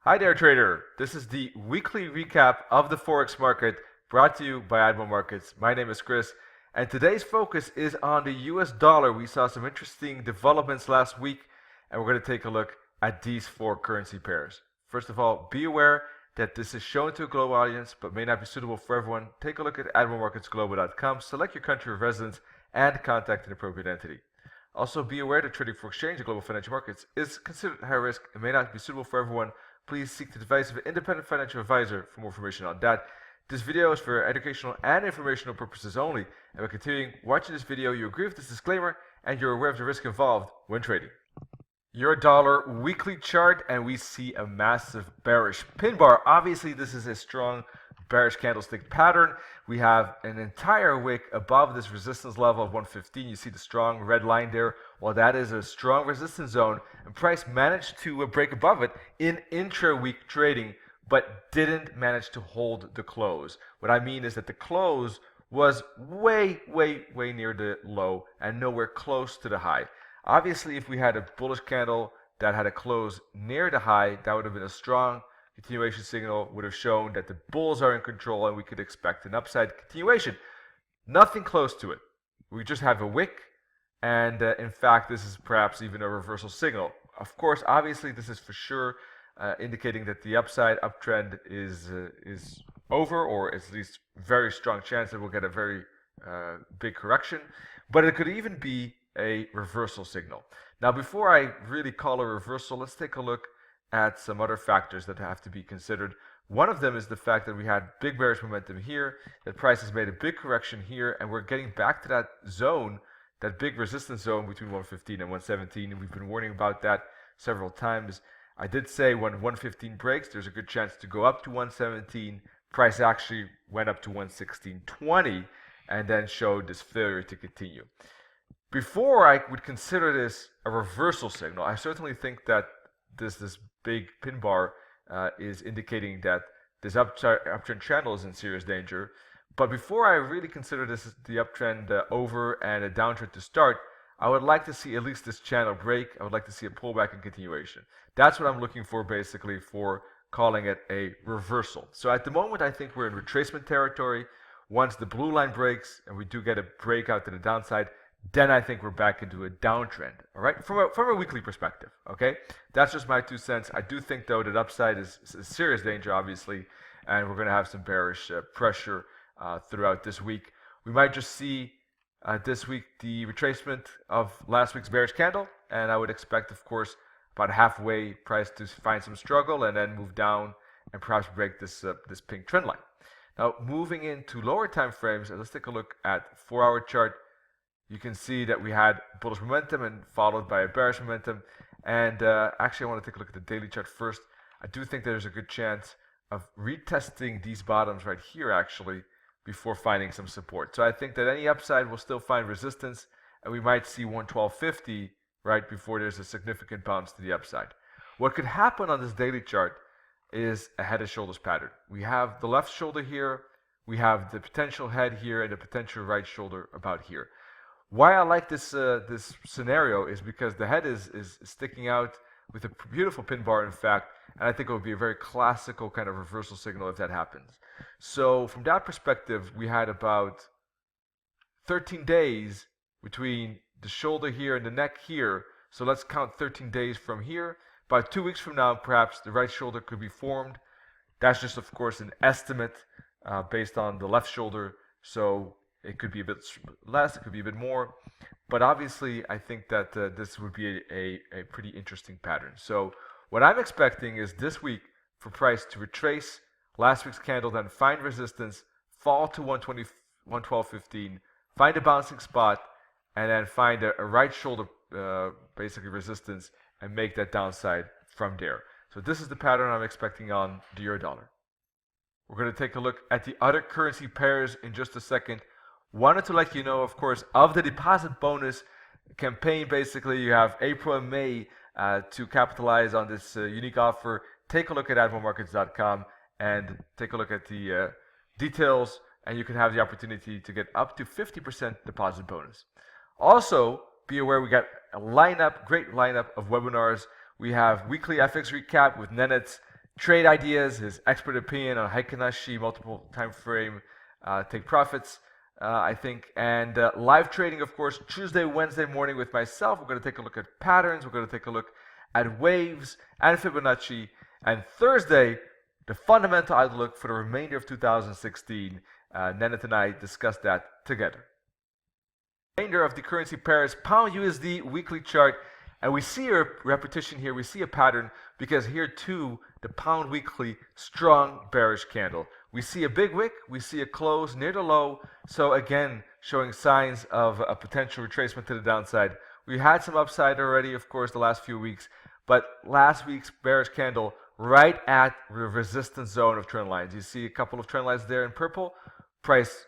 Hi there, trader. This is the weekly recap of the Forex market brought to you by Admiral Markets. My name is Chris, and today's focus is on the US dollar. We saw some interesting developments last week, and we're going to take a look at these four currency pairs. First of all, be aware that this is shown to a global audience but may not be suitable for everyone. Take a look at admiralmarketsglobal.com, select your country of residence, and contact an appropriate entity. Also, be aware that trading for exchange and global financial markets is considered high risk and may not be suitable for everyone. Please seek the advice of an independent financial advisor for more information on that. This video is for educational and informational purposes only, and by continuing watching this video, you agree with this disclaimer and you're aware of the risk involved when trading. Euro dollar weekly chart, and we see a massive bearish pin bar. Obviously, this is a strong bearish candlestick pattern. We have an entire wick above this resistance level of 115. You see the strong red line there. Well, that is a strong resistance zone, and price managed to break above it in intra-week trading, but didn't manage to hold the close. What I mean is that the close was way near the low and nowhere close to the high. Obviously, if we had a bullish candle that had a close near the high, that would have been a strong continuation signal, would have shown that the bulls are in control and we could expect an upside continuation. Nothing close to it. We just have a wick, and in fact, this is perhaps even a reversal signal. Of course, obviously, this is for sure indicating that the upside uptrend is over, or at least very strong chance that we'll get a very big correction. But it could even be a reversal signal. Now, before I really call a reversal, let's take a look at some other factors that have to be considered. One of them is the fact that we had big bearish momentum here, that price has made a big correction here, and we're getting back to that zone, that big resistance zone between 115 and 117, and we've been warning about that several times. I did say when 115 breaks, there's a good chance to go up to 117. Price actually went up to 116.20 and then showed this failure to continue. Before I would consider this a reversal signal, I certainly think that this big pin bar is indicating that this uptrend channel is in serious danger. But before I really consider this the uptrend over and a downtrend to start, I would like to see at least this channel break. I would like to see a pullback and continuation. That's what I'm looking for, basically, for calling it a reversal. So at the moment, I think we're in retracement territory. Once the blue line breaks and we do get a breakout to the downside, then I think we're back into a downtrend, all right, from a weekly perspective, okay? That's just my 2 cents. I do think, though, that upside is serious danger, obviously, and we're going to have some bearish pressure throughout this week. We might just see this week the retracement of last week's bearish candle, and I would expect, of course, about halfway price to find some struggle and then move down and perhaps break this pink trend line. Now, moving into lower time frames, let's take a look at 4-hour chart. You can see that we had bullish momentum and followed by a bearish momentum. And actually, I want to take a look at the daily chart first. I do think there's a good chance of retesting these bottoms right here, actually, before finding some support. So I think that any upside will still find resistance, and we might see 112.50 right before there's a significant bounce to the upside. What could happen on this daily chart is a head and shoulders pattern. We have the left shoulder here, we have the potential head here, and the potential right shoulder about here. Why I like this this scenario is because the head is sticking out with a beautiful pin bar, in fact, and I think it would be a very classical kind of reversal signal if that happens. So from that perspective, we had about 13 days between the shoulder here and the neck here. So let's count 13 days from here. About 2 weeks from now, perhaps the right shoulder could be formed. That's just, of course, an estimate based on the left shoulder. So it could be a bit less, it could be a bit more, but obviously I think that this would be a pretty interesting pattern. So what I'm expecting is this week for price to retrace last week's candle, then find resistance, fall to 112.15, find a bouncing spot, and then find a right shoulder basically resistance and make that downside from there. So this is the pattern I'm expecting on the euro dollar. We're going to take a look at the other currency pairs in just a second. Wanted to let you know, of course, of the deposit bonus campaign. Basically, you have April and May to capitalize on this unique offer. Take a look at admiralmarkets.com and take a look at the details, and you can have the opportunity to get up to 50% deposit bonus. Also, be aware we got a great lineup of webinars. We have weekly FX recap with Nenet's trade ideas, his expert opinion on Heikinashi, multiple time frame, take profits, I think. And live trading, of course, Tuesday, Wednesday morning with myself. We're going to take a look at patterns. We're going to take a look at waves and Fibonacci. And Thursday, the fundamental outlook for the remainder of 2016. Nennet and I discussed that together. Remainder of the currency pairs, pound USD weekly chart. And we see a repetition here, we see a pattern, because here too, the pound weekly, strong bearish candle. We see a big wick, we see a close near the low, so again, showing signs of a potential retracement to the downside. We had some upside already, of course, the last few weeks, but last week's bearish candle right at the resistance zone of trend lines. You see a couple of trend lines there in purple, price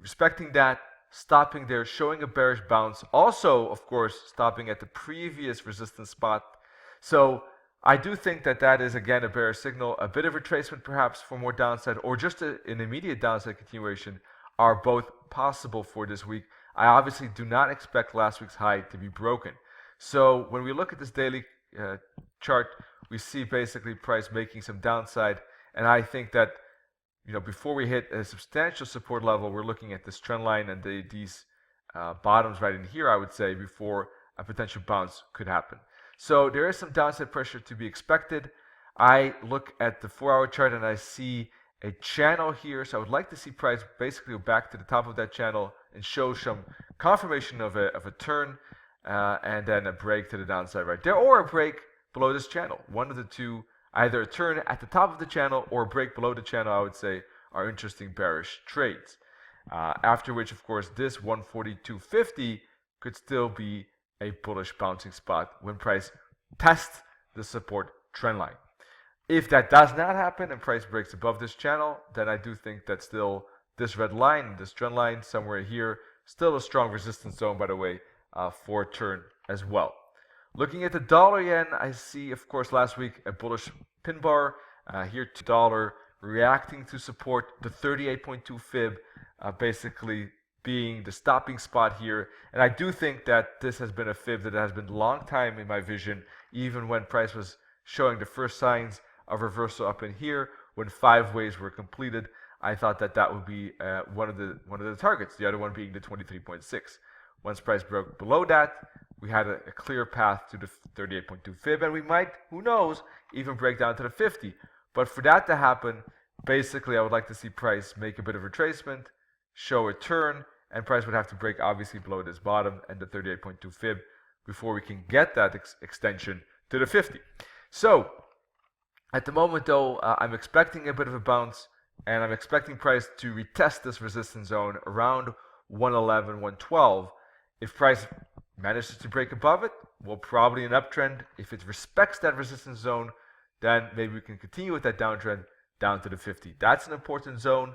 respecting that, stopping there, showing a bearish bounce. Also, of course, stopping at the previous resistance spot. So I do think that that is, again, a bearish signal. A bit of retracement, perhaps, for more downside, or just an immediate downside continuation are both possible for this week. I obviously do not expect last week's high to be broken. So when we look at this daily chart, we see basically price making some downside. And I think that before we hit a substantial support level, we're looking at this trend line and these bottoms right in here, I would say, before a potential bounce could happen. So there is some downside pressure to be expected. I look at the 4-hour chart and I see a channel here. So I would like to see price basically go back to the top of that channel and show some confirmation of a turn and then a break to the downside right there, or a break below this channel. One of the two. Either a turn at the top of the channel or a break below the channel, I would say, are interesting bearish trades. After which, of course, this 142.50 could still be a bullish bouncing spot when price tests the support trend line. If that does not happen and price breaks above this channel, then I do think that still this red line, this trend line somewhere here, still a strong resistance zone, by the way, for a turn as well. Looking at the dollar yen, I see, of course, last week a bullish pin bar. Here, $2 reacting to support the 38.2 fib, basically being the stopping spot here. And I do think that this has been a fib that has been a long time in my vision, even when price was showing the first signs of reversal up in here. When 5 waves were completed, I thought that that would be one of the targets. The other one being the 23.6. Once price broke below that, we had a clear path to the 38.2 fib, and we might, who knows, even break down to the 50. But for that to happen, basically I would like to see price make a bit of retracement, show a turn, and price would have to break obviously below this bottom and the 38.2 fib before we can get that extension to the 50. So at the moment though, I'm expecting a bit of a bounce, and I'm expecting price to retest this resistance zone around 111, 112. If price manages to break above it, we'll probably an uptrend. If it respects that resistance zone, then maybe we can continue with that downtrend down to the 50. That's an important zone,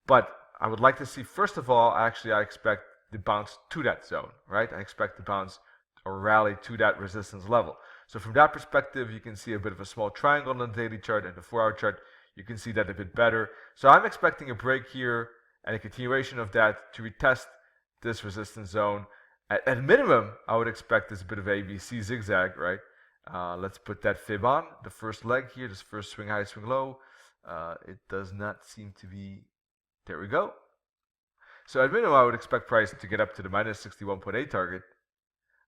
but I would like to see, first of all, actually I expect the bounce to that zone, right? I expect the bounce or rally to that resistance level. So from that perspective, you can see a bit of a small triangle on the daily chart and the 4-hour chart. You can see that a bit better. So I'm expecting a break here and a continuation of that to retest this resistance zone. At minimum, I would expect this bit of ABC zigzag, right? Let's put that fib on. The first leg here, this first swing high, swing low. It does not seem to be. There we go. So at minimum, I would expect price to get up to the minus 61.8 target.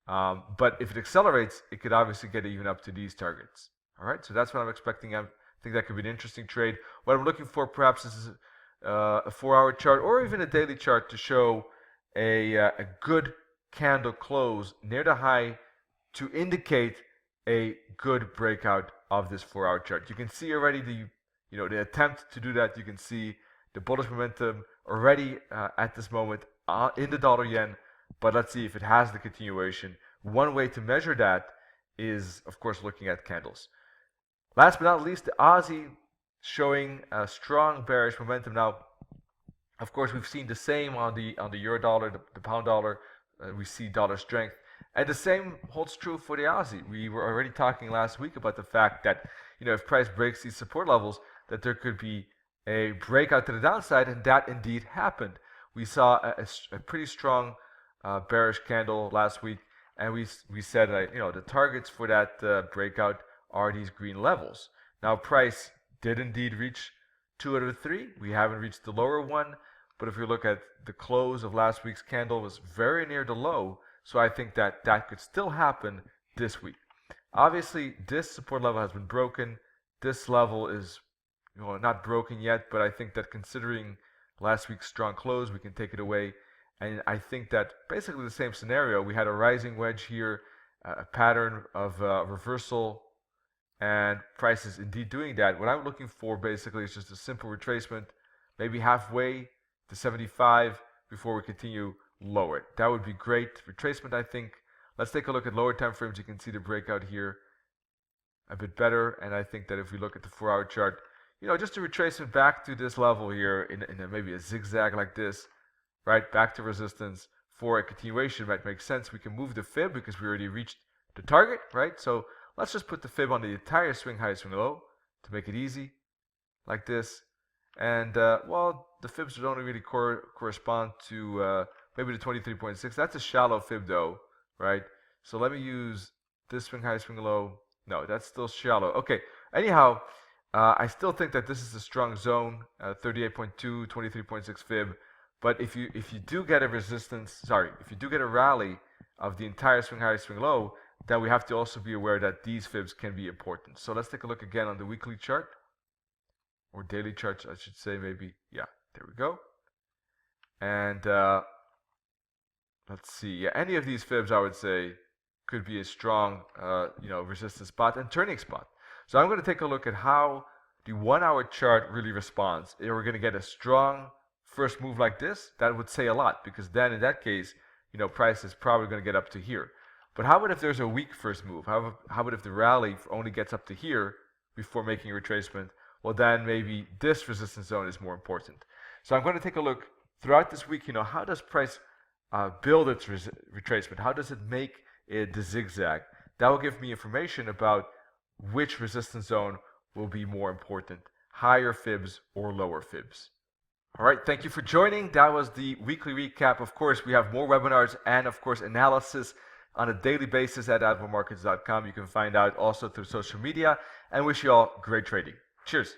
But if it accelerates, it could obviously get even up to these targets. All right, so that's what I'm expecting. I think that could be an interesting trade. What I'm looking for perhaps is a 4-hour chart or even a daily chart to show a good candle close near the high to indicate a good breakout of this 4-hour chart. You can see already the attempt to do that. You can see the bullish momentum already at this moment in the dollar yen, but let's see if it has the continuation. One way to measure that is, of course, looking at candles. Last but not least, the Aussie showing a strong bearish momentum. Now, of course, we've seen the same on the euro dollar, the pound dollar. We see dollar strength, and the same holds true for the Aussie. We were already talking last week about the fact that if price breaks these support levels, that there could be a breakout to the downside, and that indeed happened. We saw a pretty strong bearish candle last week, and we said that the targets for that breakout are these green levels. Now price did indeed reach 2 out of 3. We haven't reached the lower one, but if you look at the close of last week's candle, was very near the low, so I think that that could still happen this week. Obviously, this support level has been broken. This level is not broken yet, but I think that considering last week's strong close, we can take it away. And I think that basically the same scenario. We had a rising wedge here, a pattern of reversal, and price is indeed doing that. What I'm looking for basically is just a simple retracement, maybe halfway to 75 before we continue lower. That would be great. Retracement, I think. Let's take a look at lower time frames. You can see the breakout here a bit better. And I think that if we look at the 4-hour chart, just a retracement back to this level here in maybe a zigzag like this, right? Back to resistance for a continuation might make sense. We can move the fib because we already reached the target, right? So let's just put the fib on the entire swing high, swing low to make it easy, like this. And, well, the fibs would only really correspond to maybe the 23.6. That's a shallow fib, though, right? So let me use this swing high, swing low. No, that's still shallow. Okay, anyhow, I still think that this is a strong zone, 38.2, 23.6 fib. But if you do get a if you do get a rally of the entire swing high, swing low, then we have to also be aware that these fibs can be important. So let's take a look again on the weekly chart, or daily chart, I should say, maybe. Yeah, there we go. And let's see. Yeah, any of these fibs, I would say, could be a strong, resistance spot and turning spot. So I'm going to take a look at how the 1-hour chart really responds. If we're going to get a strong first move like this, that would say a lot, because then in that case, price is probably going to get up to here. But how about if there's a weak first move? How about if the rally only gets up to here before making a retracement? Well, then maybe this resistance zone is more important. So I'm going to take a look throughout this week. How does price build its retracement? How does it make it the zigzag? That will give me information about which resistance zone will be more important, higher fibs or lower fibs. All right, thank you for joining. That was the weekly recap. Of course, we have more webinars and, of course, analysis on a daily basis at admiralmarkets.com. You can find out also through social media, and wish you all great trading. Cheers.